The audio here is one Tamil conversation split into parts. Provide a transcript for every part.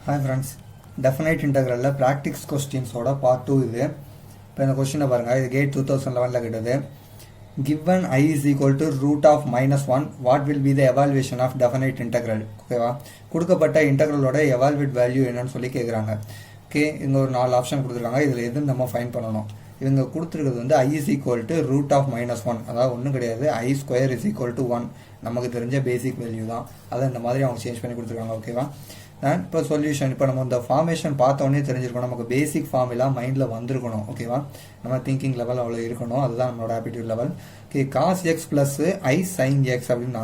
Hi friends, definite integral practice questions part 2 இது. இப்போ இந்த கொஸ்டினை பாருங்க, இது கேட் 2011ல கேட்டது. Given I is equal to root of minus 1, what will be the evaluation of definite integral? ஓகேவா, கொடுக்கப்பட்ட இன்டெக்ரலோட எவால்வேட் வேல்யூ என்னன்னு சொல்லி கேட்குறாங்க. ஓகே, இங்கே ஒரு 4 ஆப்ஷன் கொடுத்துருக்காங்க. இதில் எது நம்ம ஃபைன் பண்ணணும். இவங்க கொடுத்துருக்கிறது வந்து I is equal to root of minus 1, அதாவது ஒன்றும் கிடையாது, I square is equal to 1, நமக்கு தெரிஞ்ச பேசிக் வேல்யூ தான். அதை இந்த மாதிரி அவங்க சேஞ்ச் பண்ணி கொடுத்துருக்காங்க. ஓகேவா, அண்ட் இப்போ சொல்யூஷன், இப்போ நம்ம இந்த ஃபார்மேஷன் பார்த்தோன்னே தெரிஞ்சிருக்கணும், நமக்கு பேசிக் ஃபார்முலா மைண்டில் வந்திருக்கணும். ஓகேவா, நம்ம திங்கிங் லெவல் அவ்வளோ இருக்கணும், அதுதான் நம்மளோட aptitude level. Okay, cos x plus i sine x அப்படின்னா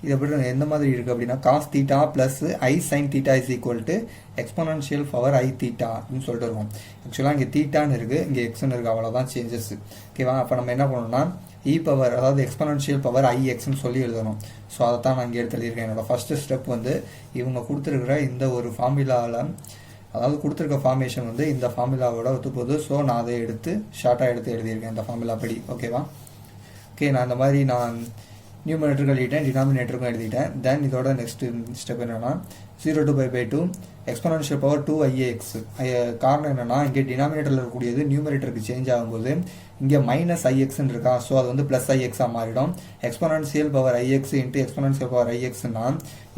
இது எப்படி எந்த மாதிரி இருக்குது அப்படின்னா, cos theta plus i sine theta is equal to exponential power i theta அப்படின்னு சொல்லிட்டு இருக்கும். ஆக்சுவலாக இங்கே தீட்டான்னு இருக்குது, இங்கே எக்ஸ்ன்னு இருக்குது, அவ்வளோதான் சேஞ்சஸ். ஓகேவா, அப்போ நம்ம என்ன பண்ணணும்னா இ பவர், அதாவது எக்ஸ்போனன்ஷியல் பவர் ஐ எக்ஸ்ன்னு சொல்லி எழுதணும். ஸோ அதை தான் நான் இங்கே எடுத்து எழுதியிருக்கேன். என்னோட ஃபஸ்ட்டு ஸ்டெப் வந்து இவங்க கொடுத்துருக்குற இந்த ஒரு ஃபார்முலாவில், அதாவது கொடுத்துருக்க ஃபார்மேஷன் வந்து இந்த ஃபார்முலாவோட ஒத்து போகுது. ஸோ நான் அதை எடுத்து ஷார்ட்டாக எடுத்து எழுதியிருக்கேன் இந்த ஃபார்முலா படி. ஓகேவா, ஓகே, நான் இந்த மாதிரி நான் நியூமரேட்டருக்கு எழுதிட்டேன், டினாமினேட்டருக்கும் எழுதிட்டேன். தென் இதோட நெக்ஸ்ட் ஸ்டெப் என்னென்னா 0 to π by 2 exponential power 2IAX. காரணம் என்னென்னா, இங்கே டினாமினேட்டரில் இருக்கக்கூடியது நியூமரேட்டருக்கு சேஞ்ச் ஆகும்போது இங்கே மைனஸ் ஐஎக்ஸ்ன்னு இருக்கா, ஸோ அது வந்து ப்ளஸ் ஐஎக்ஸாக மாறிடும். Exponential power i x into exponential power ஐஎக்ஸ்னா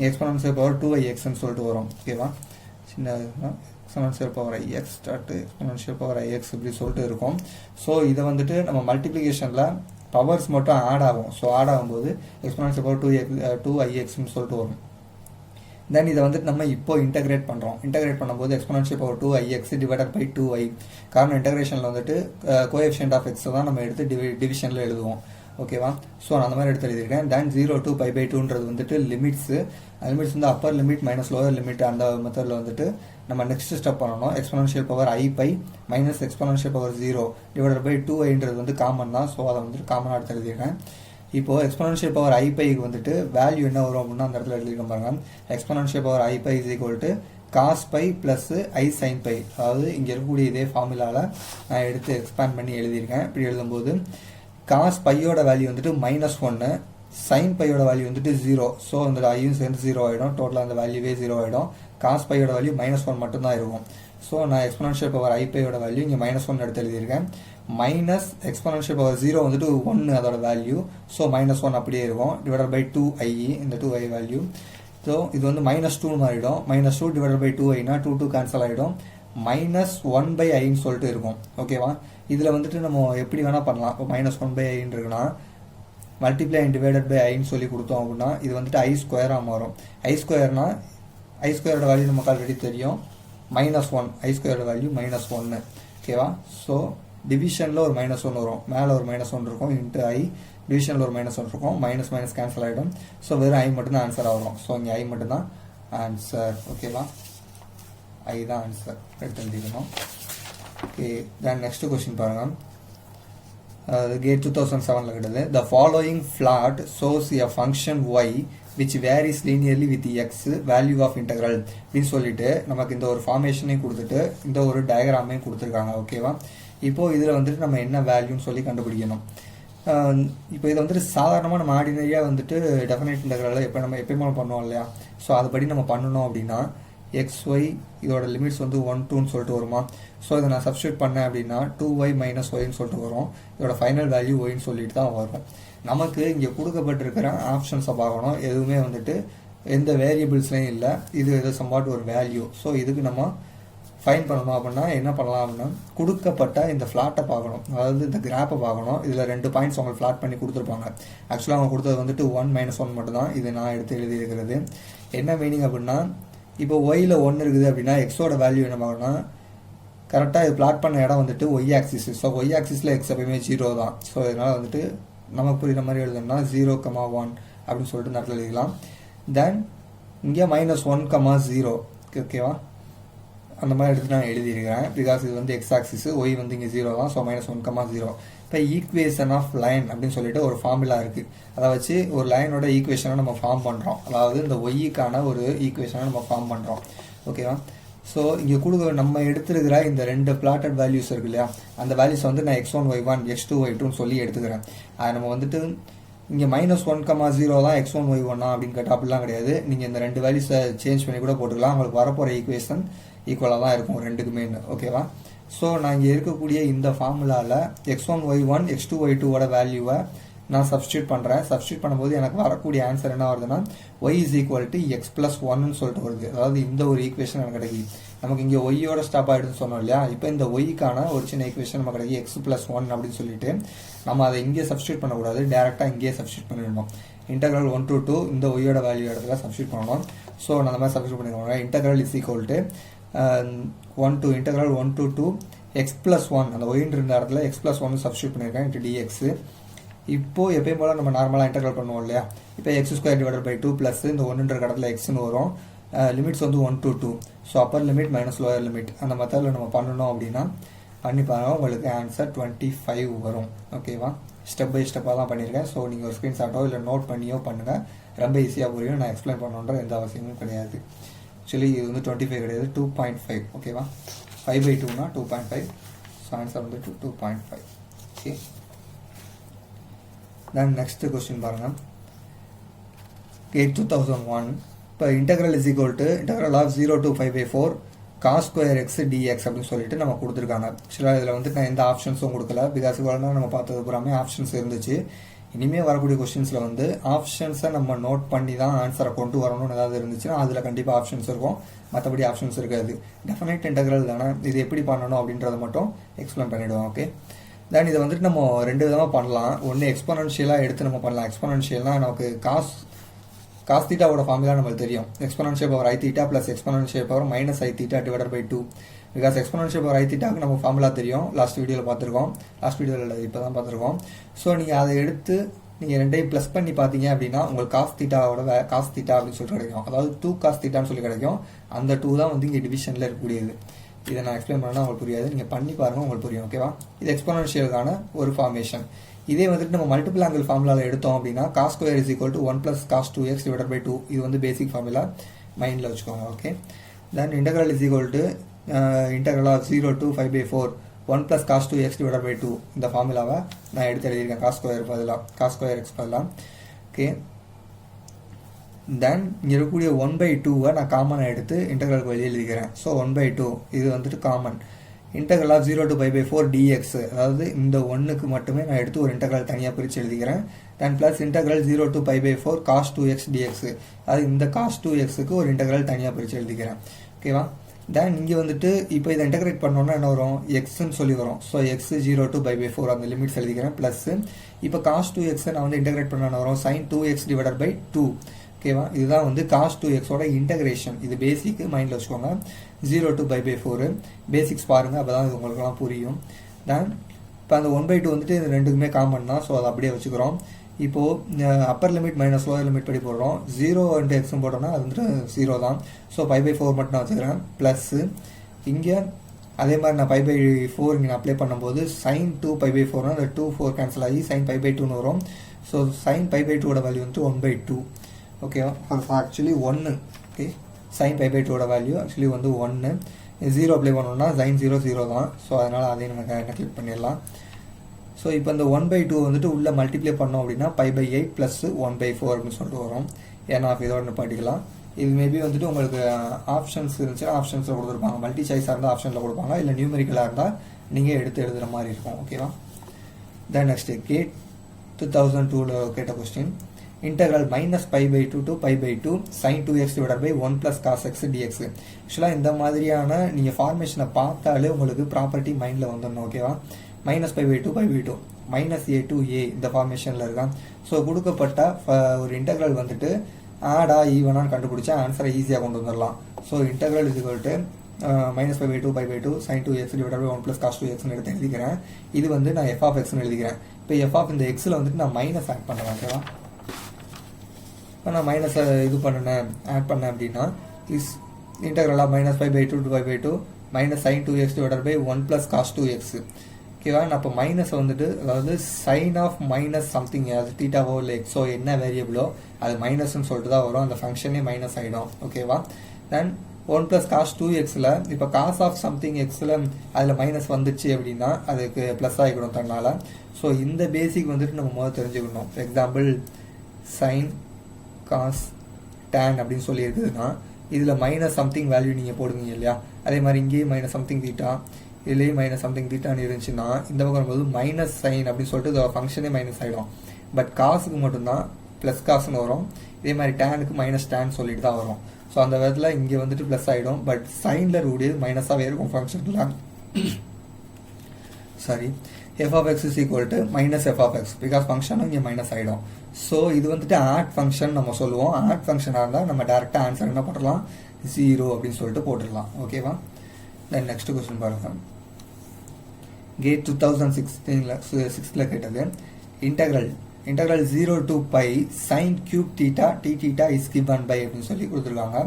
எக்ஸ்போனன்ஷியல் பவர் 2IXன்னு சொல்லிட்டு வரும். ஓகேவா, சின்ன exponential power i x start exponential power i x இப்படி சொல்லிட்டு இருக்கும். ஸோ இதை வந்துட்டு நம்ம மல்டிப்ளிகேஷனில் பவர்ஸ் மட்டும் ஆட் ஆகும். ஸோ ஆட் ஆகும்போது எக்ஸ்போனன்ஷியல் பவர் 2IXன்னு சொல்லிட்டு வரும். தென் இதை வந்துட்டு நம்ம இப்போ இன்டகிரேட் பண்ணுறோம். இன்டகிரேட் பண்ணும்போது exponential power 2IX divided by 2i. காரணம் இன்டகிரேஷனில் வந்துட்டு கோஎஃபிஷியன்ட் ஆஃப் எக்ஸை தான் நம்ம எடுத்து டிவிஷனில் எழுதுவோம். ஓகேவா, ஸோ நான் அந்த மாதிரி எடுத்து எழுதியிருக்கேன். தென் 0 to π by 2ன்றது வந்துட்டு லிமிட்ஸு. லிமிட்ஸ் வந்து upper limit minus lower limit, அந்த மெத்தடில் வந்துட்டு நம்ம நெக்ஸ்ட் ஸ்டெப் பண்ணணும். Exponential power i by minus exponential power 0 divided by 2iன்றது வந்து காமன் தான். ஸோ அதை வந்துட்டு காமனாக எடுத்து எழுதியிருக்கேன். இப்போது எக்ஸ்போனன்ஷியல் பவர் ஐ பைக்கு வந்துட்டு வேல்யூ என்ன வரும் அப்படின்னா அந்த இடத்துல எழுதியிருக்கோம் பாருங்க. Exponential power i pi is equal to cos pi plus i sine pi. அதாவது இங்கே இருக்கக்கூடிய இதே ஃபார்முலாவில் நான் எடுத்து எக்ஸ்பேண்ட் பண்ணி எழுதியிருக்கேன். இப்படி எழுதும்போது காஸ் பையோட வேல்யூ வந்துட்டு -1, சைன் பையோட வேல்யூ வந்துட்டு 0. ஸோ அந்த ஐயும் சேர்ந்து 0 ஆகிடும். டோட்டலாக அந்த வேல்யூவே 0 ஆகிடும். காஸ் பையோட வேல்யூ -1 மட்டும்தான் இருக்கும். ஸோ நான் எக்ஸ்போனன்ஷியல் பவர் ஐ பையோட வேல்யூ இங்கே -1 எடுத்து எழுதியிருக்கேன். மைனஸ் எக்ஸ்போனன்ஷியல் பவர் 0 வந்துட்டு 1 அதோட வேல்யூ. ஸோ -1 அப்படியே இருக்கும் டிவைடட் பை 2i, இந்த 2i வேல்யூ. ஸோ இது வந்து -2 மாறிடும். -2 டிவைடட் பை 2iனா 2 கேன்சல் ஆகிடும். -1/iன்னு சொல்லிட்டு இருக்கும். ஓகேவா, இதில் வந்துட்டு நம்ம எப்படி வேணால் பண்ணலாம். இப்போ -1/iன்னு இருக்குன்னா மல்டிப்ளை அண்ட் டிவைடட் பை ஐன்னு சொல்லி கொடுத்தோம் அப்படின்னா இது வந்துட்டு ஐ ஸ்கொயராக மாறும். ஐ ஸ்கொயர்னா ஐ ஸ்கொயரோட வேல்யூ நமக்கு ஆல்ரெடி தெரியும், -1. ஐ ஸ்கொயரோட வேல்யூ -1. ஓகேவா, ஸோ டிவிஷனில் ஒரு -1 வரும், மேலே ஒரு -1 இருக்கும், இன்ட்டு ஐ, டிவிஷனில் ஒரு -1 இருக்கும், மைனஸ் மைனஸ் கேன்சல் ஆகிடும். ஸோ வெறும் ஐ மட்டும்தான் ஆன்சர் ஆகும். ஸோ இங்கே ஐ மட்டும்தான் ஆன்சர். ஓகேவா, ஐ தான் ஆன்சர் எடுத்து எழுதிக்கணும். ஓகே, தென் நெக்ஸ்ட் கொஸ்டின் பாருங்கள். கேட் 2007ல் கிடையாது. The following plot shows a function y which varies linearly with x value of integral அப்படின்னு சொல்லிட்டு நமக்கு இந்த ஒரு ஃபார்மேஷனையும் கொடுத்துட்டு இந்த ஒரு டயக்ராமையும் கொடுத்துருக்காங்க. ஓகேவா, இப்போது இதில் வந்துட்டு நம்ம என்ன வேல்யூன்னு சொல்லி கண்டுபிடிக்கணும். இப்போ இதை வந்துட்டு சாதாரணமாக நம்ம ஆர்டினரியாக வந்துட்டு டெஃபினைட் இன்டெக்ரலில் எப்பயுமே பண்ணுவோம் இல்லையா. ஸோ அதுபடி நம்ம பண்ணணும் அப்படின்னா xy இதோட லிமிட்ஸ் வந்து 1 2ன்னு சொல்லிட்டு வருமா. ஸோ இதை நான் சப்ஸ்டியூட் பண்ணேன் அப்படின்னா 2y - yன்னு சொல்லிட்டு வரும். இதோட ஃபைனல் வேல்யூ ஒய்ன்னு சொல்லிட்டு தான் வரும். நமக்கு இங்கே கொடுக்கப்பட்டிருக்கிற ஆப்ஷன்ஸை பார்க்கணும். எதுவுமே வந்துட்டு எந்த வேரியபிள்ஸ்லையும் இல்லை, இது எது சம்பாட் ஒரு வேல்யூ. ஸோ இதுக்கு நம்ம ஃபைன் பண்ணணும் அப்படின்னா என்ன பண்ணலாம் அப்படின்னா கொடுக்கப்பட்ட இந்த ஃப்ளாட்டை பார்க்கணும், அதாவது இந்த கிராப்பை பார்க்கணும். இதில் 2 பாயிண்ட்ஸ் அவங்க ஃப்ளாட் பண்ணி கொடுத்துருப்பாங்க. ஆக்சுவலாக அவங்க கொடுத்தது வந்துட்டு 1 - 1 மட்டும் தான். இது நான் எடுத்து எழுதியிருக்கிறது. என்ன மீனிங் அப்படின்னா, இப்போ ஒயில் 1 இருக்குது அப்படின்னா எக்ஸோட வேல்யூ என்ன பார்க்கணும்னா கரெக்டாக இது பிளாட் பண்ண இடம் வந்துட்டு ஒய் ஆக்சிஸ். ஸோ ஒய் ஆக்சிஸில் எக்ஸ் எப்பயுமே 0 தான். ஸோ இதனால் வந்துட்டு நமக்கு புரியுற மாதிரி எழுதணும்னா 0,1 அப்படின்னு சொல்லிட்டு இந்த இடத்துல எழுதிக்கலாம். தென் இங்கே -1,0. ஓகேவா, அந்த மாதிரி எடுத்து நான் எழுதியிருக்கிறேன். பிகாஸ் இது வந்து எக்ஸ் ஆக்சிஸ், ஒய் வந்து இங்கே 0 தான். ஸோ -1,0. இப்போ ஈக்குவேஷன் ஆஃப் லைன் அப்படின்னு சொல்லிட்டு ஒரு ஃபார்முலா இருக்குது. அதை வச்சு ஒரு லைனோட ஈக்குவேஷனை நம்ம ஃபார்ம் பண்ணுறோம். அதாவது இந்த ஒய்க்கான ஒரு ஈக்குவேஷனை நம்ம ஃபார்ம் பண்ணுறோம். ஓகேவா, ஸோ இங்கே நம்ம எடுத்துருக்கிற இந்த 2 பிளாட்டட் வேல்யூஸ் இருக்கு இல்லையா, அந்த வேல்யூஸ் வந்து நான் x1 y1 x2 y2ன்னு சொல்லி எடுத்துக்கிறேன். அதை நம்ம வந்துட்டு இங்கே -1,0 தான் x1 y1 அப்படின்னு கேட்டால் அப்படிலாம் கிடையாது. நீங்கள் இந்த ரெண்டு வேல்யூஸை சேஞ்ச் பண்ணி கூட போட்டுக்கலாம். உங்களுக்கு வரப்போகிற ஈக்குவேஷன் ஈக்குவலாக தான் இருக்கும் ரெண்டுக்குமே. ஓகேவா? ஸோ நான் இங்கே இருக்கக்கூடிய இந்த ஃபார்முலாவில் x1 y1 x2 y2ஓட வேல்யூவை நான் சப்ஸ்டியூட் பண்ணுறேன். சப்ஸ்டியூட் பண்ணும்போது எனக்கு வரக்கூடிய ஆன்சர் என்ன வருதுன்னா y is equal to x plus 1ன்னு சொல்லிட்டு வருது. அதாவது இந்த ஒரு ஈக்குவேஷன் எனக்கு கிடைக்குது. நமக்கு இங்கே ஒய்யோட ஸ்டாப் ஆகிடுன்னு சொன்னோம் இல்லையா? இப்போ இந்த ஒய்க்கான ஒரு சின்ன ஈக்குவேஷன் நமக்கு கிடைக்கும் x plus 1 அப்படின்னு சொல்லிட்டு நம்ம அதை இங்கே சப்ஸ்டியூட் பண்ணக்கூடாது, டேரெக்டாக இங்கேயே சப்ஸ்டியூட் பண்ணிடணும். இன்டெக்ரல் 1 to 2 இந்த ஒய்யோட வேல்யூ இடத்துல சப்ஸ்டியூட் பண்ணணும். ஸோ நான் அந்த மாதிரி சப்ஸ்டியூட் பண்ணிக்கோங்க. Integral is equal to 1 to 2 x plus 1 அந்த ஒயின்னு இருந்த இடத்துல x plus 1 சப்ஸ்டியூட் பண்ணியிருக்கேன் இன்ட்டு dx. இப்போது எப்பயும் போல் நம்ம நார்மலாக இன்டெக்ரல் பண்ணுவோம் இல்லையா? இப்போ x² / 2 ப்ளஸ் இந்த 1ன்ற இடத்துல எக்ஸ்ன்னு வரும். லிமிட்ஸ் வந்து 1 to 2. So Appar limit minus lower limit அந்த மெத்தடில் நம்ம பண்ணணும் அப்படின்னா பண்ணி பாருங்கள், உங்களுக்கு ஆன்சர் 25 வரும். ஓகேவா? ஸ்டெப் பை ஸ்டெப்பாக தான் பண்ணியிருக்கேன். ஸோ நீங்கள் ஒரு ஸ்க்ரீன்ஷாட்டோ இல்லை நோட் பண்ணியோ பண்ணுங்கள், ரொம்ப ஈஸியாக புரியும். நான் எக்ஸ்பிளைன் பண்ணணுன்ற எந்த அவசியமும் கிடையாது. ஆக்சுவலி இது வந்து 25 கிடையாது, 2.5. ஓகேவா? 5/2னா 2.5. ஸோ ஆன்சர் வந்து 2.5. ஓகே. தென் நெக்ஸ்ட் கொஸ்டின் பாருங்கள். 2001 இப்போ integral is equal to integral of 0 to 5/4 cos square x dx அப்படின்னு சொல்லிட்டு நம்ம கொடுத்துருக்காங்க. ஆக்சுவலாக இதில் வந்து நான் எந்த ஆப்ஷன்ஸும் கொடுக்கல, பிகாஸ் இவ்வளோ நம்ம பார்த்தது பூராமே ஆப்ஷன்ஸ் இருந்துச்சு. இனிமேல் வரக்கூடிய கொஸ்டின்ஸில் வந்து ஆப்ஷன்ஸை நம்ம நோட் பண்ணி தான் ஆன்சரை கொண்டு வரணும்னு ஏதாவது இருந்துச்சுன்னா அதில் கண்டிப்பாக ஆப்ஷன்ஸ் இருக்கும், மற்றபடி ஆப்ஷன்ஸ் இருக்காது. டெஃபினைட் இன்டெக்ரல் தானே, இது எப்படி பண்ணணும் அப்படின்றத மட்டும் எக்ஸ்பிளைன் பண்ணிவிடுவோம். ஓகே. தென் இதை வந்துட்டு நம்ம ரெண்டு விதமாக பண்ணலாம். ஒன்று எக்ஸ்பொனன்ஷியலாக எடுத்து நம்ம பண்ணலாம். எக்ஸ்பொனன்ஷியல்னால் நமக்கு காஸ் தீட்டாவோட ஃபார்முலா நம்மளுக்கு தெரியும். Exponential power i θ plus exponential power -i θ divided by 2. Because exponential power i θக்கு நம்ம ஃபார்முலா தெரியும், லாஸ்ட் வீடியோவில் பார்த்துருக்கோம். லாஸ்ட் வீடியோவில் இப்போ தான் பார்த்துருக்கோம். ஸோ நீங்கள் அதை எடுத்து நீங்கள் ரெண்டையும் ப்ளஸ் பண்ணி பார்த்தீங்க அப்படின்னா உங்களுக்கு காஸ் தீட்டாவோட காஸ் தீட்டா அப்படின்னு சொல்லிட்டு கிடைக்கும். அதாவது 2 cos தீட்டான்னு சொல்லி கிடைக்கும். அந்த 2 தான் வந்து இங்கே டிவிஷனில் இருக்கக்கூடியது. இதை நான் எக்ஸ்பிளைன் பண்ணால் உங்களுக்கு புரியாது, நீங்கள் பண்ணி பாருங்கள் உங்களுக்கு புரியும். ஓகேவா? இது எக்ஸ்பொனன்ஷியலுக்கான ஒரு ஃபார்மேஷன். இதே வந்துட்டு நம்ம மல்டிபிள் ஆங்கிள் ஃபார்முலாவில் எடுத்தோம் அப்படின்னா cos square is equal to 1 plus cos 2x divided by 2. இது வந்து பேசிக் ஃபார்முலா, மைண்டில் வச்சுக்கோங்க. Okay. Then integral is equal to integral of 0 to 5/4 1 plus cos 2x divided by 2. இந்த ஃபார்முலாவை நான் எடுத்து எழுதியிருக்கேன் cos square x பதிலாக. ஓகே. தென் இங்கே இருக்கக்கூடிய 1/2 நான் காமனாக எடுத்து இன்டெக்ரலுக்கு வெளியே எழுதிக்கிறேன். ஸோ 1/2 இது வந்துட்டு common. Integral of 0 to 5/4 dx, அதாவது இந்த 1க்கு மட்டுமே நான் எடுத்து ஒரு இன்டெக்ரல் தனியாக பிரித்து எழுதிக்கிறேன். தென் plus integral 0 to 5/4 cos 2x dx, அது இந்த cos 2xக்கு ஒரு இன்டெக்ரல் தனியாக பிரித்து எழுதிக்கிறேன். ஓகேவா? தென் இங்கே வந்துட்டு இப்போ இதை இன்டெகிரேட் பண்ணோன்னா என்ன வரும்? எக்ஸ்ன்னு சொல்லி வரும். ஸோ எக்ஸ் 0 to 5/4 அந்த லிமிட்ஸ் எழுதிக்கிறேன். ப்ளஸ் இப்போ cos 2x நான் வந்து இன்டெகிரேட் பண்ண வரும் sin 2x divided by 2. ஓகேவா? இதுதான் வந்து cos 2xோட இன்டெகிரேஷன். இது பேசிக்கு மைண்டில் வச்சுக்கோங்க. 0 to 5/4 பேசிக்ஸ் பாருங்கள், அப்போ தான் இது உங்களுக்குலாம் புரியும். தென் இப்போ அந்த 1/2 வந்துட்டு இது ரெண்டுக்குமே காமன் தான். ஸோ அதை அப்படியே வச்சுக்கிறோம். இப்போது Appar limit minus lower limit படி போடுறோம். 0 × x போட்டோம்னா அது வந்துட்டு 0 தான். ஸோ 5/4 மட்டும் நான் வச்சுக்கிறேன். ப்ளஸ்ஸு இங்கே அதே மாதிரி நான் 5/4 இங்கே அப்ளை பண்ணும்போது sin 2 π/4 அந்த 2 4 கேன்சல் ஆகி sin π/2 வரும். ஸோ sin π/2 வேல்யூ வந்து 1/2. ஓகேவா? Actually 1. Okay. sin π/2 value actually வந்து 1. 0 அப்ளை பண்ணோம்னா sin 0 0 தான். ஸோ அதனால் அதையும் நம்ம என்ன கிளிக் பண்ணிடலாம். ஸோ இப்போ இந்த 1/2 வந்துட்டு உள்ளே மல்டிப்ளை பண்ணோம் அப்படின்னா π/8 + 1/4 அப்படின்னு சொல்லிட்டு வரும். ஏன்னா இதோட படிக்கலாம். இது மேபி வந்துட்டு உங்களுக்கு ஆப்ஷன்ஸ் இருந்துச்சுன்னா ஆப்ஷன்ஸில் கொடுத்துருப்பாங்க. மல்டி சாய்ஸாக இருந்தால் ஆப்ஷனில் கொடுப்பாங்க, இல்லை நியூமெரிக்கலாக இருந்தால் நீங்கள் எடுத்து எழுதுகிற மாதிரி இருக்கும். ஓகேவா? தென் நெக்ஸ்ட் கேட் 2002 கேட்ட கொஸ்டின். இன்டெக்ரல் -π/2 to π/2 sin 2x divided by 1 plus cos x dx. ஆக்சுவலாக இந்த மாதிரியான நீங்கள் ஃபார்மேஷனை பார்த்தாலே உங்களுக்கு ப்ராப்பர்ட்டி மைண்டில் வந்துடணும். ஓகேவா? -π/2 π/2 -a to a இந்த ஃபார்மேஷனில் இருக்கான். ஸோ கொடுக்கப்பட்ட ஒரு இன்டெக்ரல் வந்துட்டு ஆடா ஈவனான்னு கண்டுபிடிச்சா ஆன்சரை ஈஸியாக கொண்டு வந்துடலாம். So integral is equal to -π/2 π/2 sin 2x divided by 1 plus cos 2xன்னு எடுத்து எழுதிக்கிறேன். இது வந்து நான் f(x)ன்னு எழுதிக்கிறேன். இப்போ f இந்த எக்ஸில் வந்துட்டு நான் மைனஸ் ஆட் பண்ணுறேன். ஓகேவா? இப்போ நான் மைனஸை இது ஆட் பண்ணேன் அப்படின்னா is இன்டெக்ரலாக -π/2 to π/2 sin 2x divided by 1 plus cos 2x. ஓகேவா? நான் இப்போ மைனஸ் வந்துட்டு அதாவது சைன் ஆஃப் மைனஸ் சம்திங், அது தீட்டாவோ இல்லை எக்ஸோ என்ன வேரியபிளோ அது மைனஸ்ன்னு சொல்லிட்டு தான் வரும். அந்த ஃபங்க்ஷனே மைனஸ் ஆகிடும். ஓகேவா? தென் 1 ப்ளஸ் காஸ் 2xல் இப்போ காஸ் ஆஃப் சம்திங் எக்ஸில் அதில் மைனஸ் வந்துச்சு அப்படின்னா அதுக்கு ப்ளஸ் ஆகிக்கணும் தன்னால். ஸோ இந்த பேசிக் வந்துட்டு நம்ம முதல்ல தெரிஞ்சுக்கணும். For example sine cos tan அப்படின்னு சொல்லி இருக்குதுன்னா இதில் மைனஸ் சம்திங் வேல்யூ நீங்கள் போடுவீங்க இல்லையா, அதே மாதிரி இங்கேயும் மைனஸ் சம்திங் தீட்டா, இதுலேயும் மைனஸ் சம்திங் தீட்டான்னு இருந்துச்சுன்னா இந்த பக்கம் வரும்போது மைனஸ் சைன் அப்படின்னு சொல்லிட்டு இதோட ஃபங்க்ஷனே மைனஸ் ஆகிடும். பட் காசுக்கு மட்டும்தான் ப்ளஸ் காசுன்னு வரும். இதே மாதிரி டேனுக்கு மைனஸ் டேன் சொல்லிட்டு தான் வரும். ஸோ அந்த விதத்தில் இங்கே வந்துட்டு ப்ளஸ் ஆகிடும். பட் சைனில் இருக்கக்கூடியது மைனஸாகவே இருக்கும் ஃபங்க்ஷனில். Sorry, f of x is equal to minus f of x because function இங்கே மைனஸ் ஆகிடும். ஸோ இது வந்துட்டு ஆட் ஃபங்க்ஷன் நம்ம சொல்லுவோம். ஆட் ஃபங்க்ஷனாக இருந்தால் நம்ம டேரெக்டாக ஆன்சர் என்ன பண்ணலாம், 0 அப்படின்னு சொல்லிட்டு போட்டுடலாம். ஓகேவா? தென் நெக்ஸ்ட் கொஸ்டின் பாருங்க. கேட் 2016 கேட்டது. Integral 0 to pi sin cube theta t theta is given by அப்படின்னு சொல்லி கொடுத்துருக்காங்க.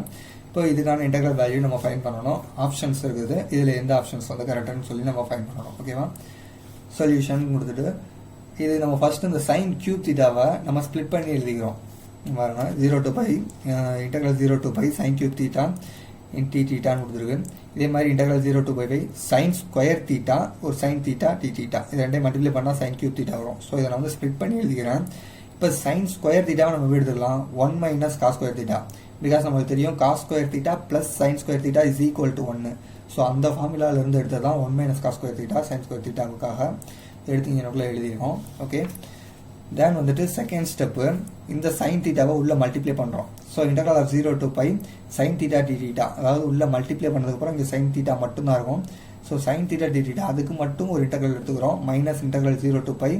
இப்போ இதுக்கான இன்டெக்ரல் வேல்யூ நம்ம ஃபைன் பண்ணணும். ஆப்ஷன்ஸ் இருக்குது, இதில் எந்த ஆப்ஷன்ஸ் வந்து கரெக்டானு சொல்லி நம்ம ஃபைன் பண்ணணும். ஓகேவா? சொல்யூஷன் கொடுத்துட்டு இது நம்ம ஃபர்ஸ்ட் இந்த சைன் கியூப் தீட்டாவை நம்ம ஸ்ப்ளிட் பண்ணி எழுதிக்கிறோம். பாருங்க, 0 to pi integral 0 to pi sin cube theta d தீட்டான்னு கொடுத்துருக்கு. இதே மாதிரி integral 0 to pi sine square theta ஒரு சைன் தீட்டா டி தீட்டா, இது ரெண்டையும் மல்டிப்ளை பண்ணால் சைன் கியூப் தீட்டா வரும். ஸோ இதை நான் வந்து ஸ்ப்ளிட் பண்ணி எழுதிக்கிறேன். இப்போ சைன் ஸ்கொயர் தீட்டாவை நம்ம எடுத்துக்கலாம் 1 minus cos square theta. Because நமக்கு தெரியும் cos square theta plus sine square theta is equal to 1. So அந்த ஃபார்முலாவிலேருந்து எடுத்தது தான் 1 minus cos square theta sine square தீட்டாவுக்காக எடுத்து இங்கே எழுதியிருக்கோம். ஓகே, தென் வந்துட்டு செகண்ட் ஸ்டெப்பு இந்த சைன் தீட்டாவை உள்ள மல்டிப்ளை பண்ணுறோம். So integral of 0 to pi sine theta d theta, அதாவது உள்ள மல்டிப்ளை பண்ணதுக்கப்புறம் இங்கே சைன் தீட்டா மட்டும்தான் இருக்கும். So sine theta d theta அதுக்கு மட்டும் ஒரு இன்டெக்ரல் எடுத்துக்கிறோம். மைனஸ் இன்டெக்ரல் 0 to pi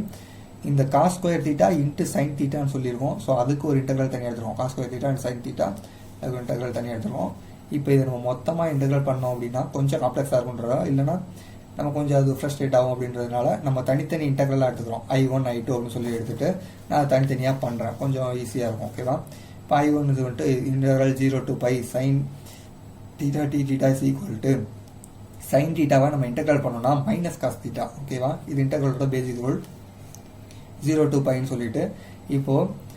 இந்த cos square theta into sine தீட்டான்னு சொல்லியிருக்கோம். ஸோ அதுக்கு ஒரு இன்டெக்ரல் தனியாக எடுத்துருவோம். Cos square theta and sine theta அதுக்கு இன்டெக்ரல் தனியாக எடுத்துருவோம். இப்போ இதை நம்ம மொத்தமாக இன்டெக்ரல் பண்ணோம் அப்படின்னா கொஞ்சம் காம்ப்ளெக்ஸாக இருக்குன்றதா, இல்லைனா நம்ம கொஞ்சம் அது ஃப்ரஸ்ட்ரேட் ஆகும் அப்படின்றதுனால நம்ம தனித்தனி இன்டெக்ரலாக எடுத்துக்கிறோம். I1 I2 அப்படின்னு சொல்லி எடுத்துகிட்டு நான் தனித்தனியாக பண்ணுறேன், கொஞ்சம் ஈஸியாக இருக்கும். ஓகேவா? இப்போ I1 இது வந்துட்டு integral 0 to pi sine theta d theta is equal to sine தீட்டாவை நம்ம இன்டெக்ரல் பண்ணோம்னா மைனஸ் காஸ் தீட்டா. ஓகேவா? இது இன்டெக்ரலோட பேசிக் ரூல். 0 to piன்னு சொல்லிட்டு இப்போது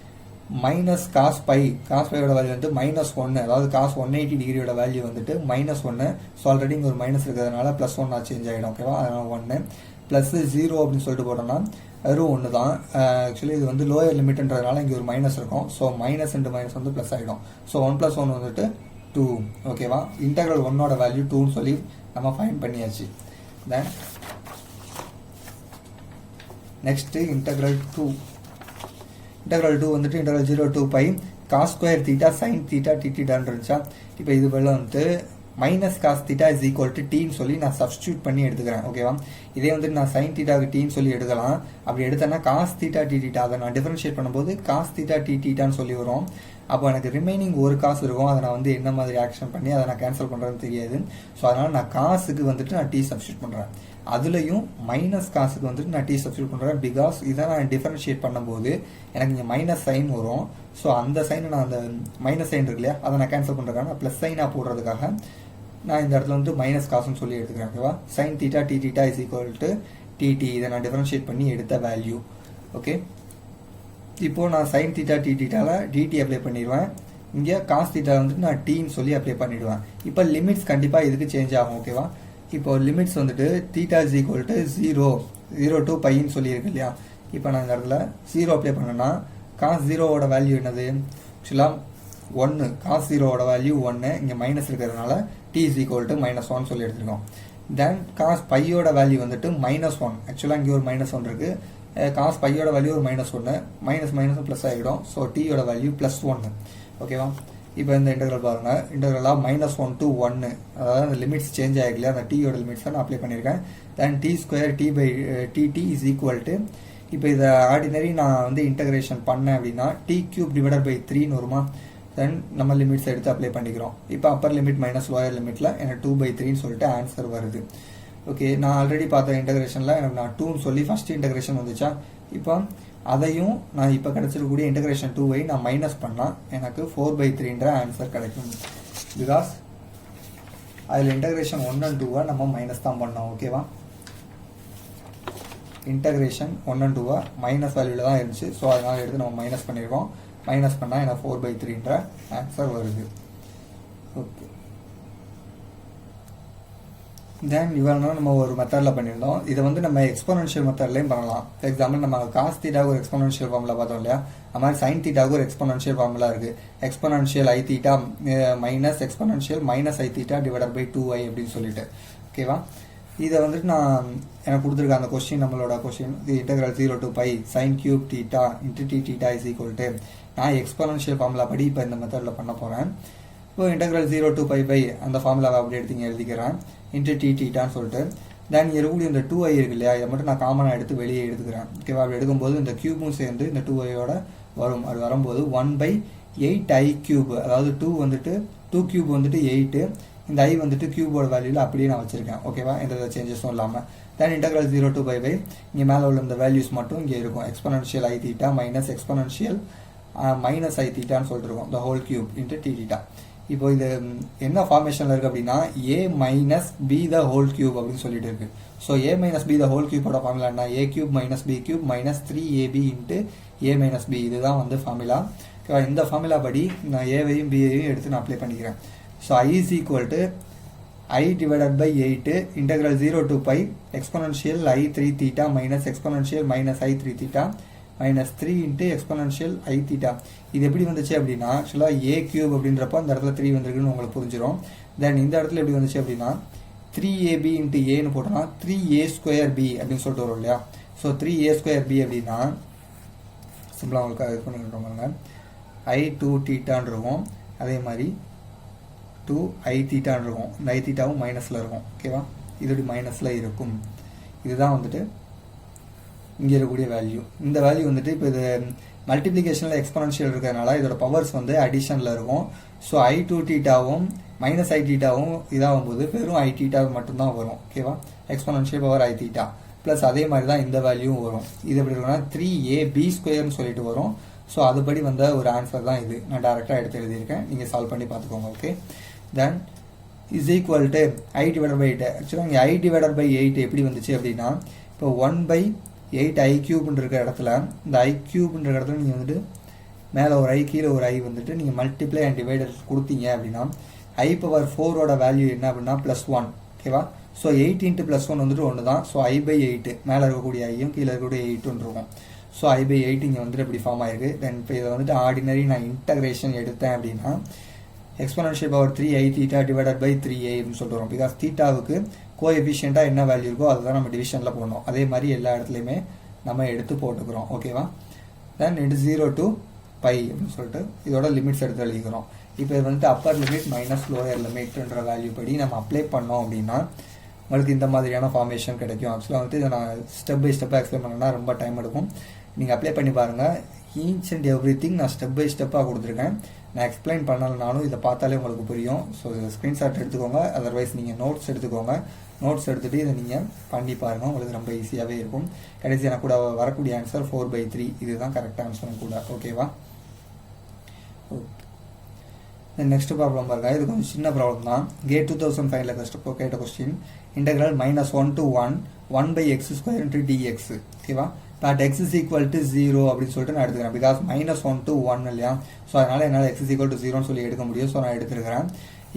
மைனஸ் காஸ் பையோட வேல்யூ வந்து -1, அதாவது காஸ் 180 டிகிரியோட வேல்யூ வந்துட்டு -1. ஸோ ஆல்ரெடி இங்கே ஒரு மைனஸ் இருக்கிறதுனால +1 சேஞ்ச் ஆகிடும். ஓகேவா? அதனால் 1 ப்ளஸ் 0 அப்படின்னு சொல்லிட்டு போட்டோம்னா வெறும் 1 தான். ஆக்சுவலி இது வந்து லோயர் லிமிட்ன்றதுனால இங்கே ஒரு மைனஸ் இருக்கும். ஸோ மைனஸ் இன்ட்டு மைனஸ் வந்து ப்ளஸ் ஆகிடும். ஸோ 1 + 1 வந்துட்டு 2. ஓகேவா? இன்டெக்ரல் 1ஓட வேல்யூ 2ன்னு சொல்லி நம்ம ஃபைண்ட் பண்ணியாச்சு. தென் நெக்ஸ்ட்டு இன்டெக்ரல் 2 வந்துட்டு integral 0 to pi cos square theta sine theta d தீட்டான்னு இருந்துச்சா. இப்போ இது போல வந்துட்டு minus cos theta is equal to டீன்னு சொல்லி நான் சப்ஸ்டியூட் பண்ணி எடுத்துக்கிறேன். ஓகேவா? இதே வந்துட்டு நான் சைன் தீட்டாவுக்கு டீன்னு சொல்லி எடுக்கலாம். அப்படி எடுத்தேன்னா காஸ் தீட்டா டி தீட்டா, அதை நான் டிஃபரன்ஷியேட் பண்ணும்போது காஸ் தீட்டா டி தீட்டான்னு சொல்லி வரும். அப்போ எனக்கு ரிமைனிங் ஒரு காசு இருக்கும். அதை நான் வந்து என்ன மாதிரி ஆக்ஷன் பண்ணி அதை நான் கேன்சல் பண்ணுறதுன்னு தெரியாது. ஸோ அதனால் நான் காசுக்கு வந்துட்டு நான் டி சப்ஸ்டியூட் பண்ணுறேன். அதுலேயும் மைனஸ் காசுக்கு வந்துட்டு நான் டி சப்ஸ்டியூட் பண்ணுறேன். பிகாஸ் இதை நான் டிஃபரன்ஷியேட் பண்ணும்போது எனக்கு இங்கே மைனஸ் சைன் வரும். ஸோ அந்த சைனை நான் அந்த மைனஸ் சைன் இருக்கு இல்லையா, அதை நான் கேன்சல் பண்ணுறதுக்காக ப்ளஸ் சைனாக போடுறதுக்காக நான் இந்த இடத்துல வந்து மைனஸ் காசுன்னு சொல்லி எடுத்துக்கிறேன். ஓகேவா? Sine theta d theta is equal to d t, இதை நான் டிஃபரன்ஷியேட் பண்ணி எடுத்த வேல்யூ. ஓகே, இப்போது நான் சைன் தீட்டா டி தீட்டாவில் டிடி அப்ளை பண்ணிடுவேன். இங்கே காஸ் தீட்டா வந்துட்டு நான் டீன்னு சொல்லி அப்ளை பண்ணிவிடுவேன். இப்போ லிமிட்ஸ் கண்டிப்பாக இதுக்கு சேஞ்ச் ஆகும். ஓகேவா? இப்போ லிமிட்ஸ் வந்துட்டு theta is equal to 0 to பைன்னு சொல்லியிருக்கு இல்லையா. இப்போ நான் இந்த இடத்துல 0 அப்ளை பண்ணேன்னா காஸ் 0ஓட வேல்யூ என்னது, ஆக்சுவலாக 1. காஸ் 0ஓட வேல்யூ 1. இங்கே மைனஸ் இருக்கிறதுனால டி இஸ் ஈக்குவல் டு -1 சொல்லி எடுத்துருக்கோம். தென் காஸ் பையோட வேல்யூ வந்துட்டு -1. ஆக்சுவலாக இங்கே ஒரு -1 இருக்குது. காஸ் பையோட வேல்யூ ஒரு -1, மைனஸும் ப்ளஸ் ஆகிடும். ஸோ டியோட வேல்யூ +1. ஓகேவா? இப்போ இந்த இன்டெக்ரல் பாருங்கள், இன்டெக்ரலாக -1 to 1, அதாவது அந்த லிமிட்ஸ் சேஞ்ச் ஆகிக்கல, அந்த டீயோட லிமிட்ஸை நான் அப்ளை பண்ணியிருக்கேன். தென் t² t/dt is equal to, இப்போ இதை ஆர்டினரி நான் வந்து இன்டெகிரேஷன் பண்ணேன் அப்படின்னா t³ / 3ன்னு வருமா. தென் நம்ம லிமிட்ஸ் எடுத்து அப்ளை பண்ணிக்கிறோம். இப்போ அப்பர் லிமிட் மைனஸ் லோயர் லிமிட்டில் எனக்கு 2/3ன்னு சொல்லிட்டு ஆன்சர் வருது. ஓகே, நான் ஆல்ரெடி பார்த்த இன்டெகிரேஷனில் எனக்கு நான் 2ன்னு சொல்லி ஃபஸ்ட் இன்டெகிரேஷன் வந்துச்சா. இப்போ அதையும் நான் இப்போ கிடச்சிருக்கக்கூடிய இன்டெகிரேஷன் 2வை நான் மைனஸ் பண்ணால் எனக்கு 4/3ன்ற ஆன்சர் கிடைக்கும். பிகாஸ் அதில் இன்டெகிரேஷன் 1 and 2 நம்ம மைனஸ் தான் பண்ணோம். ஓகேவா? இன்டெகிரேஷன் 1 and 2 மைனஸ் வேல்யூவில் தான் இருந்துச்சு. ஸோ அதனால் எடுத்து நம்ம மைனஸ் பண்ணியிருக்கோம். மைனஸ் பண்ணால் எனக்கு 4/3ன்ற ஆன்சர் வருது. ஓகே, தென் இவ்வளோ நம்ம ஒரு மெத்தடில் பண்ணியிருந்தோம். இதை வந்து நம்ம எக்ஸ்போனன்ஷியல் மெத்தட்லையும் பண்ணலாம். ஃபார் எக்ஸாம்பிள் நம்ம காஸ் தீட்டாவுக்கு ஒரு எக்ஸ்போனன்ஷியல் ஃபார்முலா பார்த்தோம் இல்லையா, அது மாதிரி சைன் தீட்டாவுக்கு ஒரு எக்ஸ்போனன்ஷியல் ஃபார்முலா இருக்குது. Exponential i theta minus exponential minus i theta divided by 2i அப்படின்னு சொல்லிட்டு. ஓகேவா, இதை வந்துட்டு நான் எனக்கு கொடுத்துருக்கேன் அந்த கொஸ்டின், நம்மளோட question integral 0 to pi sin cube theta into t theta is equal to, நான் எக்ஸ்போனன்ஷியல் ஃபார்முலா படி இப்போ இந்த மெத்தடில் பண்ண போகிறேன். இப்போ இன்டெக்ரல் 0 to pi பை அந்த ஃபார்முலாவை அப்படி எடுத்து எழுதிக்கிறேன் இன்ட்டு டி டீட்டான்னு சொல்லிட்டு. தென் இருக்கக்கூடிய இந்த 2i இருக்கு இல்லையா, இதை மட்டும் நான் காமனாக எடுத்து வெளியே எடுத்துக்கிறேன். ஓகேவா, அப்படி எடுக்கும்போது இந்த கியூபும் சேர்ந்து இந்த 2iயோட வரும். அது வரும்போது 1/8i கியூப், அதாவது 2 வந்துட்டு 2 கியூப் வந்துட்டு 8, இந்த i வந்துட்டு கியூபோட வேல்யூவில் அப்படியே நான் வச்சிருக்கேன். ஓகேவா, எந்த சேஞ்சஸும் இல்லாமல். Then integral 0 to pi by இங்கே மேலே உள்ள இந்த வேல்யூஸ் மட்டும் இங்கே இருக்கும். Exponential i theta minus exponential minus i தீட்டான்னு சொல்லிட்டு இருக்கோம். The whole cube into d theta. இப்போ இது என்ன ஃபார்மேஷனில் இருக்குது அப்படின்னா a minus b the whole கியூப் அப்படின்னு சொல்லிட்டு இருக்கு. ஸோ a minus b the whole கியூபோட ஃபார்முலா என்ன, a cube minus b cube minus 3ab into a minus b. இதுதான் வந்து ஃபார்முலா. ஓகேவா, இந்த ஃபார்முலா படி நான் ஏவையும் பியையும் எடுத்து நான் அப்ளை பண்ணிக்கிறேன். So i is equal to i divided by 8 integral 0 to pi exponential i 3 theta minus exponential minus i 3 theta minus 3 into exponential i theta. இது எப்படி வந்துச்சு அப்படின்னா, ஆக்சுவலாக ஏ கியூப் அப்படின்றப்போ அந்த இடத்துல 3 வந்துருக்குன்னு உங்களுக்கு புரிஞ்சிடும். தென் இந்த இடத்துல எப்படி வந்துச்சு அப்படின்னா 3ab இன்ட்டு ஏன்னு போட்டோம்னா 3a² b அப்படின்னு சொல்லிட்டு வரும் இல்லையா. ஸோ 3a² b அப்படின்னா சிம்பிளாக உங்களுக்கு இது பண்ணிக்கிட்டோம்ங்க, i2 தீட்டான்னு இருக்கும், அதே மாதிரி 2i தீட்டான்னு இருக்கும். இந்த ஐ தீட்டாவும் மைனஸில் இருக்கும். ஓகேவா, இதோட மைனஸில் இருக்கும். இதுதான் வந்துட்டு இங்கே இருக்கக்கூடிய வேல்யூ. இந்த வேல்யூ வந்துட்டு இப்போ இது மல்டிப்ளிகேஷனில் எக்ஸ்போனன்ஷியல் இருக்கிறதுனால இதோட பவர்ஸ் வந்து அடிஷனில் இருக்கும். ஸோ i2 தீட்டாவும் மைனஸ் ஐ தீட்டாவும் இதாகும்போது வெறும் ஐ தீட்டா மட்டும்தான் வரும். ஓகேவா, exponential power i theta plus அதே மாதிரி தான் இந்த வேல்யூவும் வரும். இது எப்படி இருக்குன்னா 3ab² சொல்லிட்டு வரும். ஸோ அதுபடி வந்த ஒரு ஆன்சர் தான் இது. நான் டேரெக்டாக எடுத்து எழுதியிருக்கேன், நீங்கள் சால்வ் பண்ணி பார்த்துக்கோங்க. Okay, then is equal to i divided by 8. ஆக்சுவலாக இங்கே i டிவைடட் பை 8 எப்படி வந்துச்சு அப்படின்னா, இப்போ 1/8 i கியூப்ன்ற இருக்கிற இடத்துல இந்த i கியூப்ன்ற இடத்துல நீங்கள் வந்துட்டு மேலே ஒரு i கீழே ஒரு i வந்துட்டு நீங்கள் மல்டிப்ளை அண்ட் டிவைடர் கொடுத்தீங்க அப்படின்னா i பவர் 4ஓட வேல்யூ என்ன அப்படின்னா +1. ஓகேவா, ஸோ 8 இன்ட்டு +1 வந்துட்டு 1 தான். ஸோ i/8 மேலே இருக்கக்கூடிய ஐயும் கீழே இருக்கக்கூடிய 8 இருக்கும். ஸோ i/8 இங்கே வந்துட்டு இப்படி ஃபார்ம் ஆயிருக்கு. தென் இப்போ இதை வந்துட்டு ஆர்டினரி நான் இன்டகிரேஷன் எடுத்தேன் அப்படின்னா exponential power 3i theta divided by 3a அப்படின்னு சொல்லிட்டு வரும். பிகாஸ் தீட்டாவுக்கு கோஎஃபிஷியண்ட்டாக என்ன வேல்யூ இருக்கோ அதுதான் நம்ம டிவிஷனில் போடணும். அதே மாதிரி எல்லா இடத்துலையுமே நம்ம எடுத்து போட்டுக்கிறோம். ஓகேவா, தென் இட் 0 to pi அப்படின்னு சொல்லிட்டு இதோட லிமிட்ஸ் எடுத்து எழுதிக்கிறோம். இப்போ இது வந்துட்டு அப்பர் லிமிட் மைனஸ் லோயர் லிமிட்ன்ற வேல்யூ படி நம்ம அப்ளை பண்ணோம் அப்படின்னா உங்களுக்கு இந்த மாதிரியான ஃபார்மேஷன் கிடைக்கும். ஆக்சுவலாக வந்துட்டு இதை நான் ஸ்டெப் பை ஸ்டெப்பாக எக்ஸ்பிளைன் பண்ணேன்னா ரொம்ப டைம் எடுக்கும். நீங்கள் அப்ளை பண்ணி பாருங்கள். ஈச் அண்ட் எவ்ரி திங் நான் ஸ்டெப் பை ஸ்டெப்பாக கொடுத்துருக்கேன். நான் எக்ஸ்பிளைன் பண்ணலனாலும் இதை பார்த்தாலே உங்களுக்கு புரியும். ஸோ ஸ்க்ரீன்ஷாட் எடுத்துக்கோங்க, அதர்வைஸ் நீங்கள் நோட்ஸ் எடுத்துக்கோங்க. நோட்ஸ் எடுத்துகிட்டு இதை நீங்கள் பண்ணி பாருங்கள், உங்களுக்கு ரொம்ப ஈஸியாகவே இருக்கும். கடைசி எனக்கு கூட வரக்கூடிய ஆன்சர் 4/3 இதுதான் கரெக்டாக ஆன்சரும் கூட. ஓகேவா, நெக்ஸ்ட் ப்ராப்ளம் பாருங்க. இது கொஞ்சம் சின்ன ப்ராப்ளம் தான். கேட் 2005 கேட்ட question integral -1 to 1 1/x² into dx. ஓகேவா, but x is equal to 0 அப்படின்னு சொல்லிட்டு நான் எடுத்துக்கிறேன். பிகாஸ் -1 to 1 இல்லையா, ஸோ அதனால் என்னால் x is equal to 0ன்னு சொல்லி எடுக்க முடியும். ஸோ நான் எடுத்துருக்கிறேன்.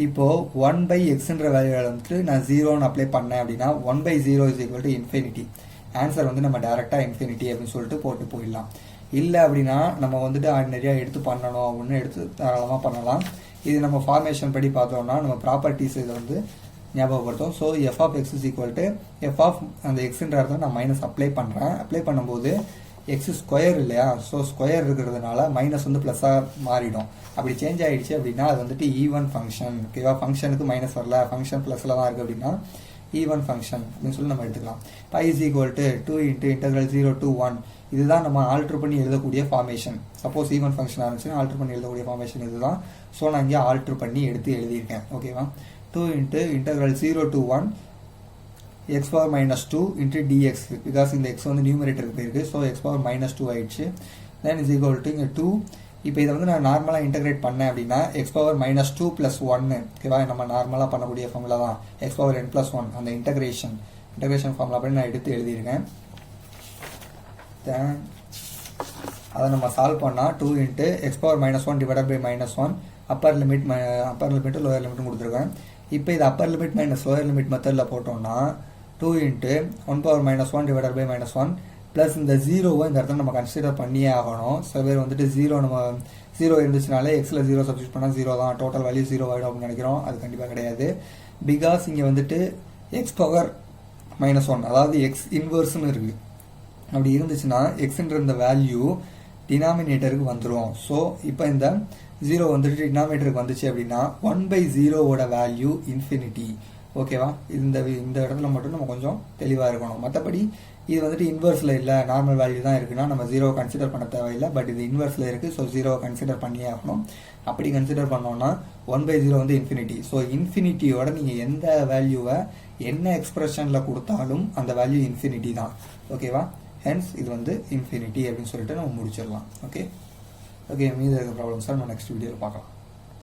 இப்போது 1/xன்ற வேல்யூவில் வந்துட்டு நான் 0ன்னு அப்ளை பண்ணேன் அப்படின்னா 1/0 is equal to infinity. Answer வந்து நம்ம டேரெக்டாக இன்ஃபினிட்டி அப்படின்னு சொல்லிட்டு போட்டு போயிடலாம். இல்லை அப்படின்னா நம்ம வந்துட்டு ஆர்டினரியாக எடுத்து பண்ணணும் அப்படின்னு எடுத்து தாராளமாக பண்ணலாம். இது நம்ம ஃபார்மேஷன் படி பார்த்தோம்னா நம்ம ப்ராப்பர்ட்டிஸ் இதை வந்து ஞாபகப்படுத்தும். So f of x is equal to f of அந்த எக்ஸ்ன்ற இடத்துல நான் மைனஸ் அப்ளை பண்ணுறேன். அப்ளை பண்ணும்போது எக்ஸ் ஸ்கொயர் இல்லையா, ஸோ ஸ்கொயர் இருக்கிறதுனால மைனஸ் வந்து ப்ளஸ்ஸாக மாறிடும். அப்படி சேஞ்ச் ஆகிடுச்சு அப்படின்னா அது வந்துட்டு ஈவன் ஃபங்க்ஷன். ஓகேவா, ஃபங்க்ஷனுக்கு மைனஸ் வரல, ஃபங்க்ஷன் ப்ளஸில் தான் இருக்குது அப்படின்னா ஈவன் ஃபங்க்ஷன் அப்படின்னு சொல்லி நம்ம எடுத்துக்கலாம். pi is equal to 2 into integral 0 to 1. இதுதான் நம்ம ஆல்ட்ரு பண்ணி எழுதக்கூடிய ஃபார்மேஷன். சப்போஸ் ஈவன் ஃபங்க்ஷனாக இருந்துச்சுன்னா ஆல்ட்ரு பண்ணி எழுதக்கூடிய ஃபார்மேஷன் இதுதான். ஸோ நான் இங்கே ஆல்ட்ரு பண்ணி எடுத்து எழுதியிருக்கேன். ஓகேவா, 2 into integral 0 to 1 x power -2 into dx. Because இந்த x வந்து நியூமரேட்டருக்கு போயிருக்கு. ஸோ x power -2 ஆயிடுச்சு. தென் இஸ் ஈக்குவல் டு இங்கே 2. இப்போ இதை வந்து நான் நார்மலாக இன்டகிரேட் பண்ணேன் அப்படின்னா x power -2 + 1. ஓகேவா, நம்ம நார்மலாக பண்ணக்கூடிய ஃபார்முலா தான் x power n + 1. அந்த இன்டகிரேஷன் ஃபார்முலா பண்ணி நான் எடுத்து எழுதியிருக்கேன். தென் அதை நம்ம சால்வ் பண்ணால் 2 into x power -1 divided by -1 Appar லிமிட்டும் lower லிமிட்டும் கொடுத்துருக்கேன். இப்போ இது Appar limit minus lower limit மெத்தடில் போட்டோம்னா 2 × 1 - 1 டிவைடட் பை -1 ப்ளஸ் இந்த ஜீரோவை இந்த இடத்துல நம்ம கன்சிடர் பண்ணியே ஆகணும். சில பேர் வந்துட்டு ஜீரோ இருந்துச்சுனாலே எக்ஸில் 0 சப்ஸ்டியூட் பண்ணால் 0 தான், டோட்டல் வேல்யூ 0 ஆகிடும் அப்படின்னு நினைக்கிறோம். அது கண்டிப்பாக கிடையாது. பிகாஸ் இங்கே வந்துட்டு எக்ஸ் பவர் -1 அதாவது எக்ஸ் இன்வர்ஸ்னு இருக்குது. அப்படி இருந்துச்சுன்னா எக்ஸ்ன்ற இந்த வேல்யூ டினாமினேட்டருக்கு வந்துடும். ஸோ இப்போ இந்த 0 வந்துட்டு டினாமினேட்டருக்கு வந்துச்சு அப்படின்னா 1/0வோட வேல்யூ இன்ஃபினிட்டி. ஓகேவா? இந்த இடத்துல மட்டும் நம்ம கொஞ்சம் தெளிவாக இருக்கணும். மற்றபடி இது வந்துட்டு இன்வர்ஸில் இல்லை, நார்மல் வேல்யூ தான் இருக்குன்னா நம்ம 0 கன்சிடர் பண்ண தேவையில்லை. பட் இது இன்வர்ஸில் இருக்குது, ஸோ 0 கன்சிடர் பண்ணியே ஆகணும். அப்படி கன்சிடர் பண்ணோம்னா 1/0 வந்து இன்ஃபினிட்டி. ஸோ இன்ஃபினிட்டியோட நீங்கள் எந்த வேல்யூவை என்ன எக்ஸ்பிரஷனில் கொடுத்தாலும் அந்த வேல்யூ இன்ஃபினிட்டி தான். ஓகேவா? ஹென்ஸ் இது வந்து இன்ஃபினிட்டி அப்படின்னு சொல்லிட்டு நம்ம முடிச்சிடலாம். ஓகே மீதி இருக்க ப்ராப்ளம் சார் நம்ம நெக்ஸ்ட் வீடியோவில் பார்க்கலாம்.